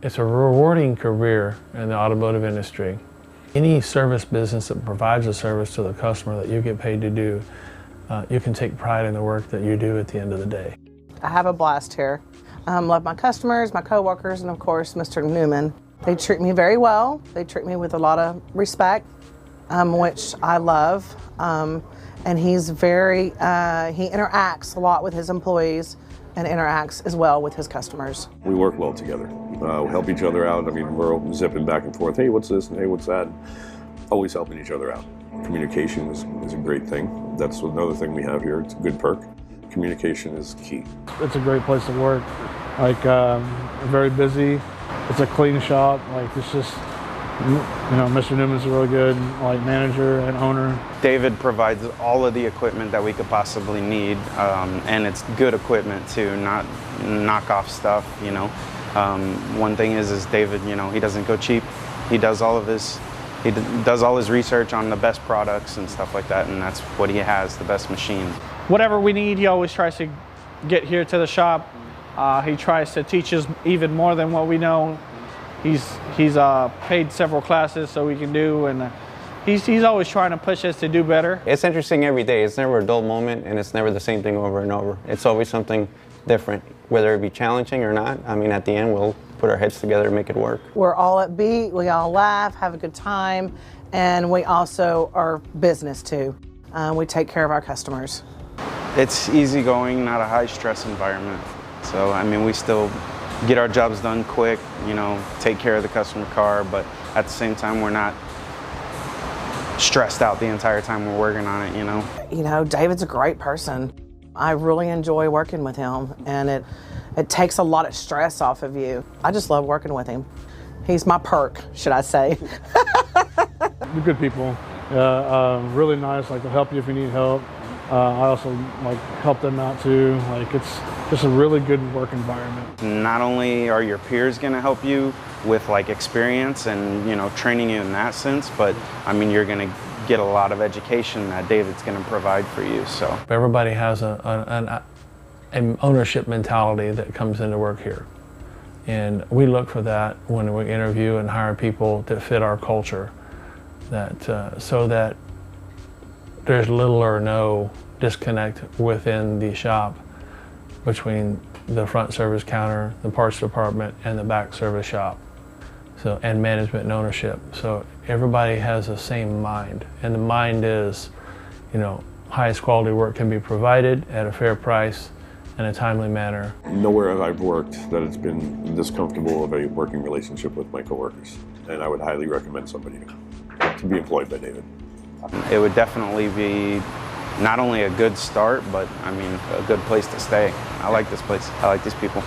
It's a rewarding career in the automotive industry. Any service business that provides a service to the customer that you get paid to do, you can take pride in the work that you do at the end of the day. I have a blast here. Love my customers, my coworkers, and of course, Mr. Newman. They treat me very well. They treat me with a lot of respect, which I love. And he's he interacts a lot with his employees and interacts as well with his customers. We work well together. We help each other out. I mean, we're zipping back and forth. Hey, what's this? And hey, what's that? Always helping each other out. Communication is a great thing. That's another thing we have here. It's a good perk. Communication is key. It's a great place to work. Like, very busy. It's a clean shop. Like, it's just, Mr. Newman's a really good manager and owner. David provides all of the equipment that we could possibly need, and it's good equipment too, not knockoff stuff. One thing is David. He doesn't go cheap. He does all his research on the best products and stuff like that, and that's what he has, the best machine. Whatever we need, he always tries to get here to the shop. He tries to teach us even more than what we know. He's paid several classes so we can do, and he's always trying to push us to do better. It's interesting every day. It's never a dull moment, and it's never the same thing over and over. It's always something different, whether it be challenging or not. I mean, at the end, we'll put our heads together and make it work. We're all upbeat, we all laugh, have a good time, and we also are business too. We take care of our customers. It's easygoing, not a high-stress environment. So, I mean, we still get our jobs done quick, take care of the customer car, but at the same time, we're not stressed out the entire time we're working on it, David's a great person. I really enjoy working with him, and it takes a lot of stress off of you. I just love working with him. He's my perk, should I say. They're good people. Really nice, they'll help you if you need help. I also help them out too. It's just a really good work environment. Not only are your peers going to help you with experience and training you in that sense, but I mean you're going to get a lot of education that David's going to provide for you. So everybody has an ownership mentality that comes into work here, and we look for that when we interview and hire people that fit our culture, so that there's little or no disconnect within the shop between the front service counter, the parts department, and the back service shop. And management and ownership. So everybody has the same mind, and the mind is, highest quality work can be provided at a fair price in a timely manner. Nowhere have I've worked that it's been this comfortable of a working relationship with my coworkers, and I would highly recommend somebody to be employed by David. It would definitely be not only a good start, but I mean a good place to stay. I like this place. I like these people.